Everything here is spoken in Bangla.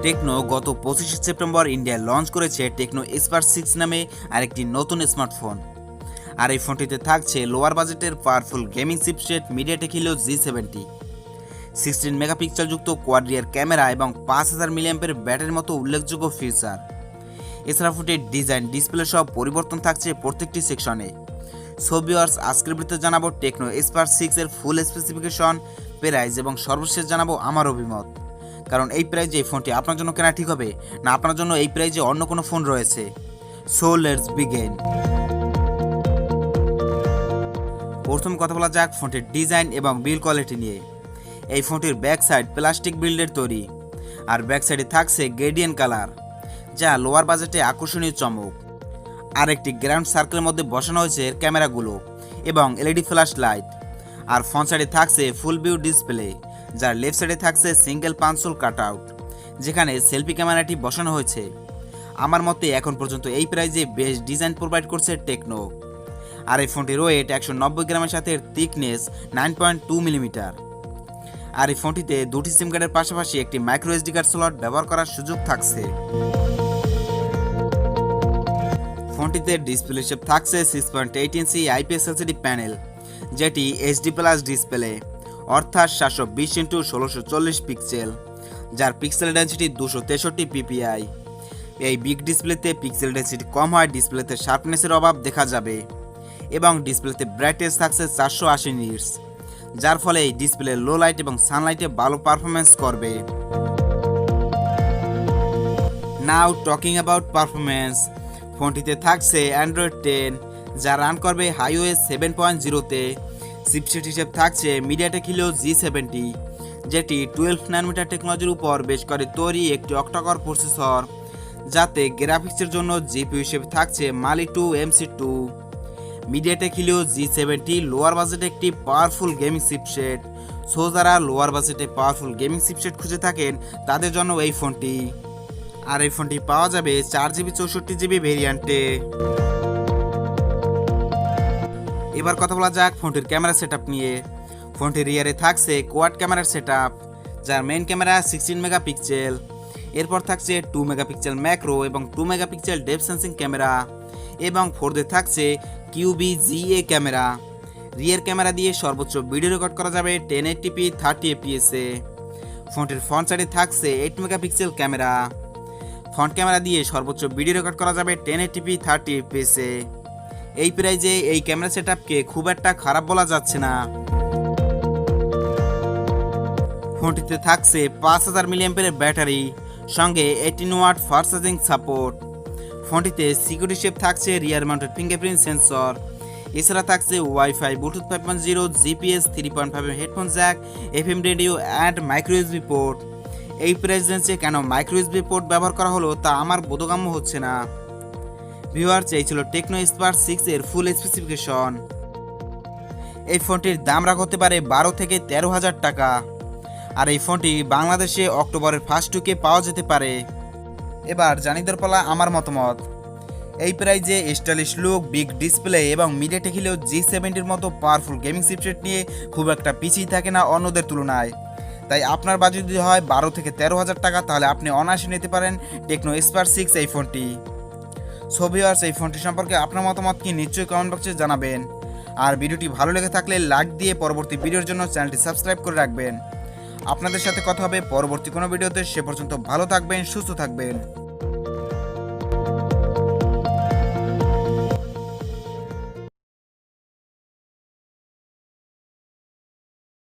টেকনো গত 25 সেপ্টেম্বর ইন্ডিয়ায় লঞ্চ করেছে টেকনো স্পার্ক 6 নামে আরেকটি নতুন স্মার্টফোন। আর এই ফোনটিতে থাকছে লোয়ার বাজেটের powerful gaming chipset MediaTek Helio G70, 16 megapixel যুক্ত কোয়াড রিয়ার ক্যামেরা এবং 5000 মিলিঅ্যাম্পের ব্যাটারির মতো উল্লেখযোগ্য ফিচার। এছাড়া ফোনটির ডিজাইন, ডিসপ্লে সব পরিবর্তন থাকছে প্রত্যেকটি সেকশনে। সো ভিউয়ার্স, আজকের ভিডিওতে জানাবো টেকনো স্পার্ক 6 এর ফুল স্পেসিফিকেশন, প্রাইস এবং সর্বশেষ জানাবো আমার অভিমত। কারণ এই প্রাইজে এই ফোনটি আপনার জন্য কেনা ঠিক হবে না আপনার জন্য এই প্রাইজে অন্য কোনো ফোন রয়েছে। So let's begin. প্রথম কথা বলা যাক ফোনটির ডিজাইন এবং বিল্ড কোয়ালিটি নিয়ে। এই ফোনটির ব্যাক সাইড প্লাস্টিক বিল্ডের তৈরি, আর ব্যাক সাইডে থাকছে গ্রেডিয়েন্ট কালার, যা লোয়ার বাজেটে আকর্ষণীয় চমক। আর একটি গ্রাউন্ড সার্কেলের মধ্যে বসানো হয়েছে এর ক্যামেরাগুলো এবং এলইডি ফ্ল্যাশ লাইট। আর ফ্রন্ট সাইডে থাকছে ফুল ভিউ ডিসপ্লে, যার লেফট সাইডে থাকছে সিঙ্গেল পাঞ্চল কাট আউট, যেখানে সেলফি ক্যামেরাটি বসানো হয়েছে। আমার মতে এখন পর্যন্ত এই প্রাইজে বেস্ট ডিজাইন প্রোভাইড করছে টেকনো। আর এই ফোনটির ওয়েট 190 গ্রামের সাথে থিকনেস 9.2 মিলিমিটার। আর এই ফোনটিতে দুটি সিম কার্ডের পাশাপাশি একটি মাইক্রো এসডি কার্ড স্লট ব্যবহার করার সুযোগ থাকছে। ফোনটিতে ডিসপ্লে শেপ থাকছে 6.8 ইঞ্চি আইপিএস এলসিডি প্যানেল, যেটি এইচডি প্লাস ডিসপ্লে, অর্থাৎ 720x1640 পিক্সেল, যার পিক্সেল ডেন্সিটি 263 পিপিআই। এই বিগ ডিসপ্লেতে পিক্সেল ডেন্সিটি কম হয়, ডিসপ্লেতে শার্পনেসের অভাব দেখা যাবে এবং ডিসপ্লেতে ব্রাইটনেস থাকছে 480 নিটস, যার ফলে এই ডিসপ্লে লো লাইট এবং সানলাইটে ভালো পারফরমেন্স করবে। নাও টকিং অ্যাবাউট পারফরমেন্স, ফোনটিতে থাকছে অ্যান্ড্রয়েড 10, যা রান করবে iOS 7.0-তে। চিপসেট হিসেবে থাকছে মিডিয়াটেক হিলিও G70, যেটি 12 ন্যানোমিটার টেকনোলজির উপর বেশ করে তৈরি একটি অক্টাকোর প্রসেসর, যাতে গ্রাফিক্সের জন্য জিপিইউ হিসেবে থাকছে মালি 2 MC2। MediaTek Helio G70 lower বাজেটে একটি পাওয়ারফুল গেমিং চিপসেট। সো যারা লোয়ার বাজেটে পাওয়ারফুল গেমিং চিপসেট খুঁজে থাকেন তাদের জন্য এই ফোনটি। আর এই ফোনটি পাওয়া যাবে 4GB 64GB ভেরিয়েন্টে। এবার কথা বলা যাক ফোনটির ক্যামেরা সেটআপ নিয়ে। ফোনটির রিয়ারে থাকছে কোয়াড ক্যামেরার সেটআপ, যার মেইন ক্যামেরা 16 মেগাপিক্সেল। এরপর থাকছে 2 মেগাপিক্সেল ম্যাক্রো এবং 2 মেগাপিক্সেল ডেপথ সেন্সিং ক্যামেরা, এবং ফোর্থে থাকছে QBGA ক্যামেরা। রিয়ার ক্যামেরা দিয়ে সর্বোচ্চ ভিডিও রেকর্ড করা যাবে 1080p 30 fps এ। ফোনটির ফ্রন্ট সাইডে থাকছে 8 মেগাপিক্সেল ক্যামেরা। ফ্রন্ট ক্যামেরা দিয়ে সর্বোচ্চ ভিডিও রেকর্ড করা যাবে 1080p 30 fps এ। এই প্রাইজে এই ক্যামেরা সেটআপকে খুব একটা খারাপ বলা যাচ্ছে না। ফোনটিতে থাকছে 5000 মিলিঅ্যাম্পের ব্যাটারি, সঙ্গে 18 ওয়াট ফাস্ট চার্জিং সাপোর্ট। ফোনটিতে সিকিউরিটি শেপ থাকছে রিয়ার মাউন্টেড ফিঙ্গারপ্রিন্ট সেন্সর। এছাড়া থাকছে wifi, Bluetooth 5.0, GPS 3.5 headphone jack, FM radio and micro USB port. এই প্রাইস রেঞ্জে কেন মাইক্রো ইউএসবি পোর্ট ব্যবহার করা হলো তা আমার বোধগম্য হচ্ছে না। ভিউয়ার্স, এই ছিল টেকনো স্পার্ক 6 এর ফুল স্পেসিফিকেশন। এই ফোনটির দাম রাখা হতে পারে 12 থেকে 13,000 টাকা। আর এই ফোনটি বাংলাদেশে অক্টোবরের ফার্স্ট উইকে পাওয়া যেতে পারে। এবার জানিয়ে পালা আমার মতামত। এই প্রাইজে স্টাইলিশ লুক, বিগ ডিসপ্লে এবং মিডিয়াটেক হিলিও G70-র মতো পাওয়ারফুল গেমিং চিপসেট নিয়ে খুব একটা পিছিয়ে থাকে না অন্যদের তুলনায়। তাই আপনার বাজেট যদি হয় 12 থেকে 13,000 টাকা, তাহলে আপনি অনায়াসে নিতে পারেন টেকনো স্পার্ক 6 এই ফোনটি। সো ভিউয়ার্স, এই ফোনটি সম্পর্কে আপনার মতামত কি নিশ্চয়ই কমেন্ট বক্সে জানাবেন। আর ভিডিওটি ভালো লেগে থাকলে লাইক দিয়ে পরবর্তী ভিডিওর জন্য চ্যানেলটি সাবস্ক্রাইব করে রাখবেন। আপনাদের সাথে কথা হবে পরবর্তী কোনো ভিডিওতে। সে পর্যন্ত ভালো থাকবেন, সুস্থ থাকবেন।